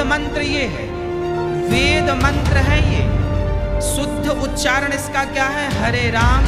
मंत्र ये है, वेद मंत्र है ये। शुद्ध उच्चारण इसका क्या है? हरे राम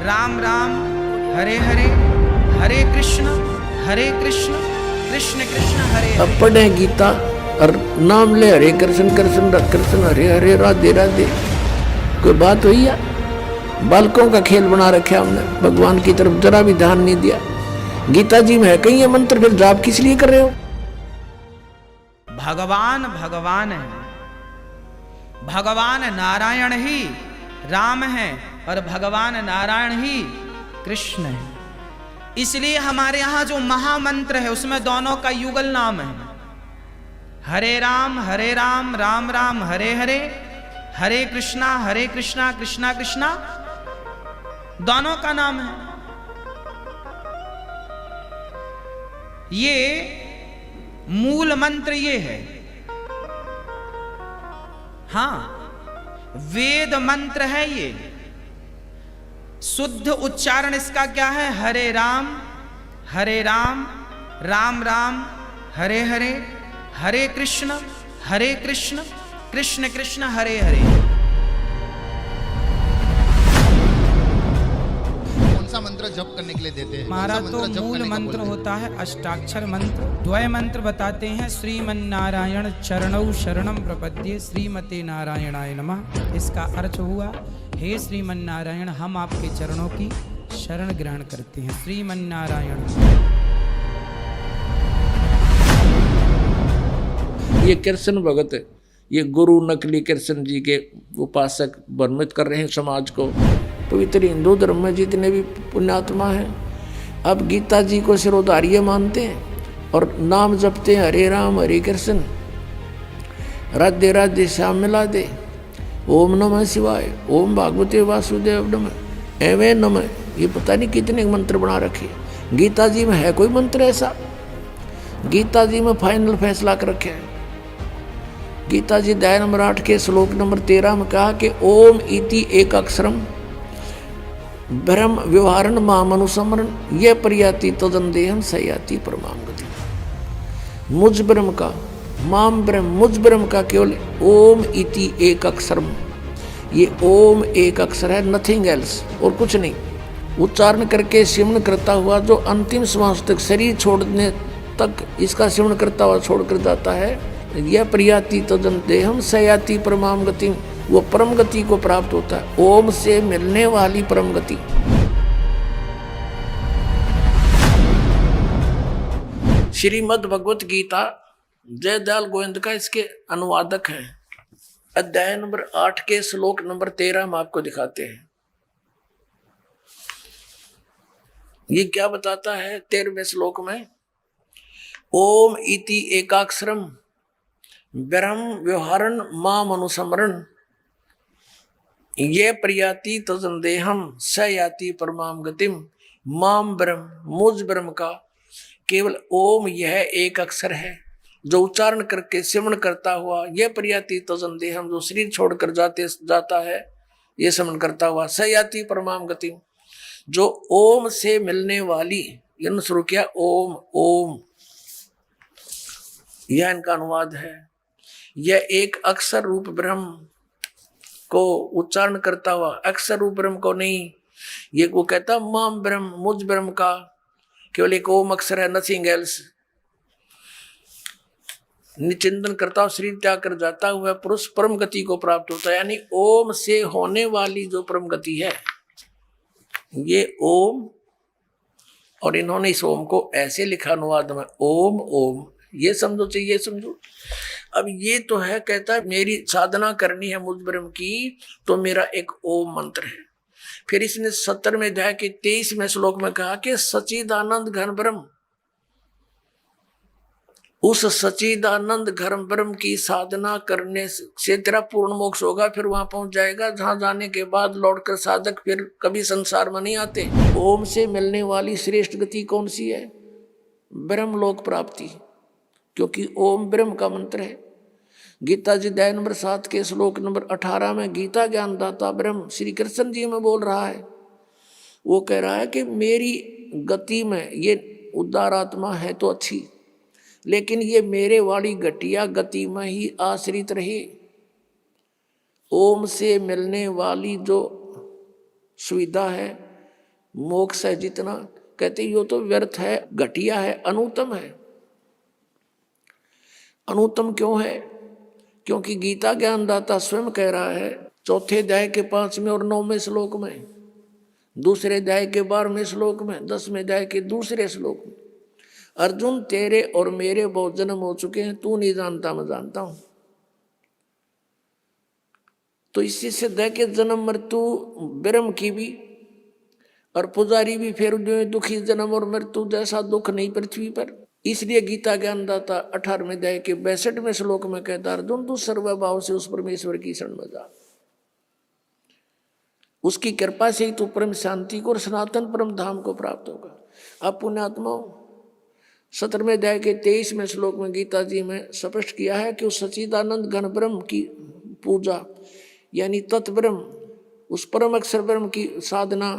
राम राम हरे हरे, हरे कृष्ण कृष्ण कृष्ण हरे हरे। अब पढ़े गीता और नाम ले हरे कृष्ण कृष्ण कृष्ण हरे हरे राधे राधे। कोई बात हुई है? बालकों का खेल बना रखा हमने, भगवान की तरफ जरा भी ध्यान नहीं दिया। गीता जी में है कहीं ये मंत्र, फिर जाप किस लिए कर रहे हो? भगवान है, भगवान नारायण ही राम है और भगवान नारायण ही कृष्ण है। इसलिए हमारे यहां जो महामंत्र है उसमें दोनों का युगल नाम है, हरे राम राम राम हरे हरे, हरे कृष्णा कृष्णा कृष्णा दोनों का नाम है। ये मूल मंत्र ये है। हां, वेद मंत्र है ये। शुद्ध उच्चारण इसका क्या है? हरे राम राम राम हरे हरे, हरे कृष्ण कृष्ण कृष्ण हरे हरे। कौन सा मंत्र जप करने के लिए देते हैं? हमारा तो मूल मंत्र होता है अष्टाक्षर मंत्र। द्वय मंत्र बताते हैं, श्रीमन्नारायण चरणौ शरणम प्रपद्ये श्रीमते नारायणाय नमः। इसका अर्थ हुआ, हे श्रीमन्नारायण हम आपके चरणों की शरण ग्रहण करते हैं। श्रीमन्नारायण। ये कृष्ण भगत, ये गुरु नकली कृष्ण जी के उपासक भ्रमित कर रहे हैं समाज को। पवित्र हिंदू धर्म में जितने भी पुण्यात्मा हैं अब गीता जी को सिरोधार्य मानते हैं और नाम जपते हैं, हरे राम हरे कृष्ण राधे राधे श्याम मिला दे, ओम नमः शिवाय, ओम भागवते वासुदेव नमः, एवं नमः। ये पता नहीं कितने मंत्र बना रखे। गीता जी में है कोई मंत्र ऐसा? गीता जी में फाइनल फैसला कर रखे है। गीता जी अध्याय नंबर 8 के श्लोक नंबर 13 में कहा कि ओम इति एक अक्षरम ब्रह्म व्यवहारण मामनुसमरण यह प्रयाति तदंदेहम सयाति परमाम गति। मुझ ब्रह्म का, माम ब्रह्म, मुझ ब्रह्म का केवल ओम इति एक अक्षरम, ये ओम एक अक्षर है, नथिंग एल्स, और कुछ नहीं। उच्चारण करके सिमरण करता हुआ जो अंतिम श्वास तक, शरीर छोड़ने तक इसका सिमरण करता हुआ छोड़कर जाता है, यह प्रयाति तदंतेहम सयाति परमाम गति, वो परम गति को प्राप्त होता है। ओम से मिलने वाली परम गति। श्रीमद् भगवत गीता जयदयाल गोविंद का इसके अनुवादक है। अध्याय नंबर 8 के श्लोक नंबर 13 हम आपको दिखाते हैं। ये क्या बताता है 13वें श्लोक में? ओम इति एकाक्षरम ब्रह्म व्यवहारण माम अनुसमरण ये प्रयाति तदंदेहम स याति परमाम गतिम। माम ब्रह्म, मुझ ब्रह्म का केवल ओम यह एक अक्षर है जो उच्चारण करके सिमरण करता हुआ यह प्रयाति तदंदेहम, जो शरीर छोड़कर जाता है ये सिमरण करता हुआ, स याति परमाम गतिम, जो ओम से मिलने वाली, यह शुरू किया ओम ओम, यह इनका अनुवाद है। यह एक अक्षर रूप ब्रह्म को उच्चारण करता हुआ, अक्षर रूप ब्रह्म को नहीं। ये वो कहता माम ब्रह्म, मुझ ब्रह्म का केवल एक ओम अक्षर है, नथिंग एल्स। निचिंतन करता हुआ शरीर त्याग कर जाता हुआ पुरुष परम गति को प्राप्त होता है। यानी ओम से होने वाली जो परम गति है ये ओम, और इन्होंने इस ओम को ऐसे लिखा अनुवाद में ओम ओम, ये समझो चाहिए, ये समझो। अब ये तो है, कहता है मेरी साधना करनी है मुझ ब्रह्म की, तो मेरा एक ओम मंत्र है। फिर इसने 70वें अध्याय के 23वें श्लोक में कहा कि सच्चिदानंद घन ब्रह्म, उस सच्चिदानंद घन ब्रह्म की साधना करने से तेरा पूर्ण मोक्ष होगा। फिर वहां पहुंच जाएगा जहां जाने के बाद लौटकर साधक फिर कभी संसार में नहीं आते। ओम से मिलने वाली श्रेष्ठ गति कौन सी है? ब्रह्म लोक प्राप्ति, क्योंकि ओम ब्रह्म का मंत्र है। गीता जी अध्याय नंबर 7 के श्लोक नंबर 18 में गीता ज्ञानदाता ब्रह्म श्री कृष्ण जी में बोल रहा है। वो कह रहा है कि मेरी गति में ये उदार आत्मा है तो अच्छी, लेकिन ये मेरे वाली घटिया गति में ही आश्रित रहे। ओम से मिलने वाली जो सुविधा है, मोक्ष है जितना, कहते यो तो व्यर्थ है, घटिया है, अनुत्तम है। अनुत्तम क्यों है? क्योंकि गीता ज्ञानदाता स्वयं कह रहा है, चौथे अध्याय के 5वें और 9वें श्लोक में, दूसरे अध्याय के 12वें श्लोक में, 10वें अध्याय के दूसरे श्लोक में, अर्जुन तेरे और मेरे बहुत जन्म हो चुके हैं, तू नहीं जानता मैं जानता हूं। तो इसी से दे के जन्म मृत्यु ब्रह्म की भी, और पुजारी भी फिर दुखी जन्म और मृत्यु जैसा दुख नहीं पृथ्वी पर। इसलिए गीता ज्ञानदाता 18वें अध्याय के 62वें श्लोक में कहता, अर्जुन तू सर्वभाव से उस परमेश्वर की शरण में जा, उसकी कृपा से ही तू परम शांति को और सनातन परम धाम को प्राप्त होगा। अब पुण्यात्माओं, 17वें अध्याय के 23वें श्लोक में गीता जी में स्पष्ट किया है कि उस सच्चिदानंद घन ब्रह्म की पूजा यानी तत्ब्रह्म, उस परम अक्षर ब्रह्म की साधना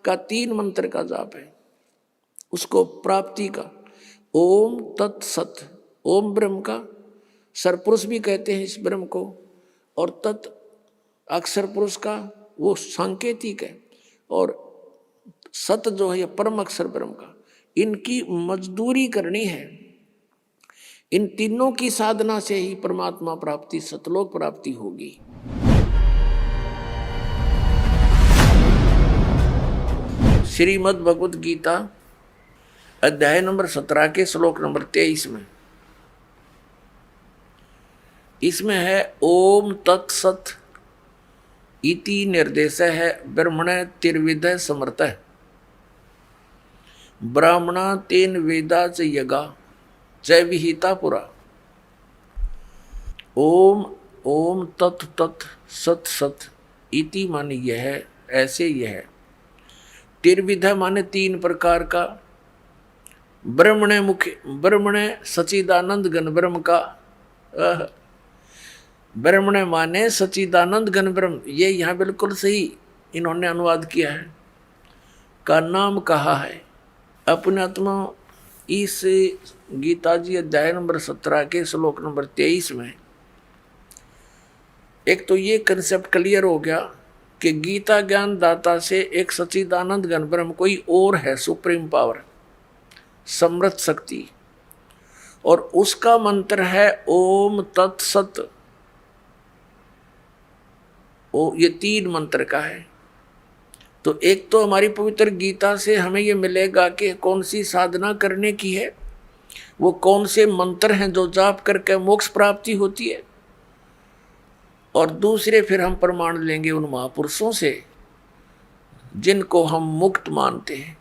का 3 मंत्र का जाप है, उसको प्राप्ति का। ओम तत्सत, ओम ब्रह्म का सरपुरुष भी कहते हैं इस ब्रह्म को, और तत् अक्षर पुरुष का वो सांकेतिक है, और सत जो है परम अक्षर ब्रह्म का। इनकी मजदूरी करनी है। इन तीनों की साधना से ही परमात्मा प्राप्ति, सतलोक प्राप्ति होगी। श्रीमद् भगवद गीता अध्याय नंबर 17 के श्लोक नंबर 23 में, इसमें है ओम तत्सत इति निर्देश है ब्रह्मण तिर्विद समर्थ ब्राह्मणा तेन वेदा च यगा च विहिता पुरा। ओम ओम तत् तत् सत सत इति माने यह है, ऐसे यह। तिर्विध माने 3 प्रकार का, ब्रह्मण मुख्य, ब्रह्मण सच्चिदानंद घन ब्रह्म का, ब्रह्मण माने सच्चिदानंद घन ब्रह्म, ये यहाँ बिल्कुल सही इन्होंने अनुवाद किया है, का नाम कहा है। अपने आत्मा इस गीता जी अध्याय नंबर 17 के श्लोक नंबर 23 में एक तो ये कंसेप्ट क्लियर हो गया कि गीता ज्ञान दाता से एक सच्चिदानंद घन ब्रह्म कोई और है, सुप्रीम पावर, समृद्ध शक्ति, और उसका मंत्र है ओम तत्सत। ये 3 मंत्र का है। तो एक तो हमारी पवित्र गीता से हमें ये मिलेगा कि कौन सी साधना करने की है, वो कौन से मंत्र हैं जो जाप करके मोक्ष प्राप्ति होती है, और दूसरे फिर हम प्रमाण लेंगे उन महापुरुषों से जिनको हम मुक्त मानते हैं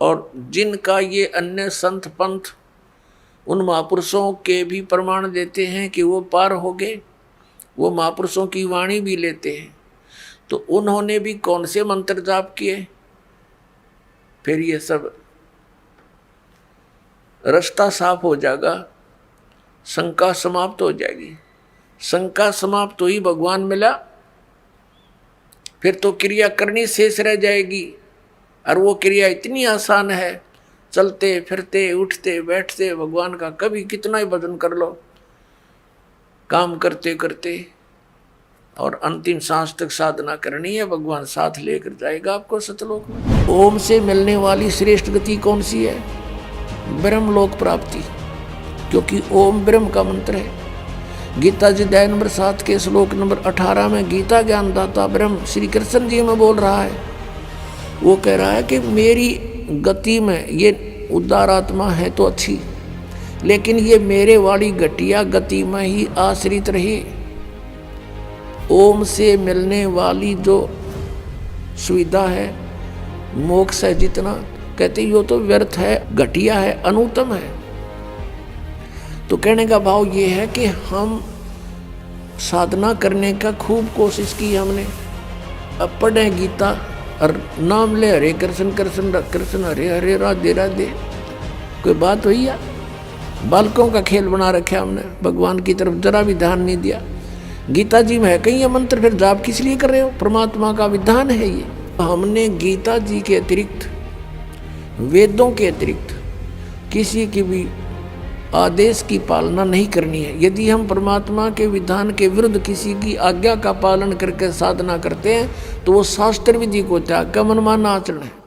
और जिनका ये अन्य संत पंथ उन महापुरुषों के भी प्रमाण देते हैं कि वो पार हो गए, वो महापुरुषों की वाणी भी लेते हैं। तो उन्होंने भी कौन से मंत्र जाप किए, फिर ये सब रास्ता साफ हो जाएगा, शंका समाप्त हो जाएगी। शंका समाप्त हुई, भगवान मिला, फिर तो क्रिया करनी शेष रह जाएगी। और वो क्रिया इतनी आसान है, चलते फिरते उठते बैठते भगवान का कभी कितना ही भजन कर लो, काम करते करते, और अंतिम सांस तक साधना करनी है, भगवान साथ लेकर जाएगा आपको सतलोक में। ओम से मिलने वाली श्रेष्ठ गति कौन सी है? ब्रह्मलोक प्राप्ति, क्योंकि ओम ब्रह्म का मंत्र है। गीता जी अध्याय नंबर 7 के श्लोक नंबर 18 में गीता ज्ञानदाता ब्रह्म श्री कृष्ण जी में बोल रहा है, वो कह रहा है कि मेरी गति में ये उदार आत्मा है तो अच्छी, लेकिन ये मेरे वाली घटिया गति में ही आश्रित रही। ओम से मिलने वाली जो सुविधा है, मोक्ष है जितना, कहते यो तो व्यर्थ है, घटिया है, अनुत्तम है। तो कहने का भाव ये है कि हम साधना करने का खूब कोशिश की हमने, अब पढ़े गीता और नाम ले हरे कृष्ण कृष्ण कृष्ण हरे हरे राधे राधे, कोई बात हुई या? बालकों का खेल बना रखा हमने, भगवान की तरफ जरा भी ध्यान नहीं दिया। गीता जी में है कहीं ये मंत्र, फिर जाप किस लिए कर रहे हो? परमात्मा का विधान है ये। हमने गीता जी के अतिरिक्त, वेदों के अतिरिक्त किसी की भी आदेश की पालना नहीं करनी है। यदि हम परमात्मा के विधान के विरुद्ध किसी की आज्ञा का पालन करके साधना करते हैं तो वो शास्त्र विधि को त्याग कर मनमाना आचरण है।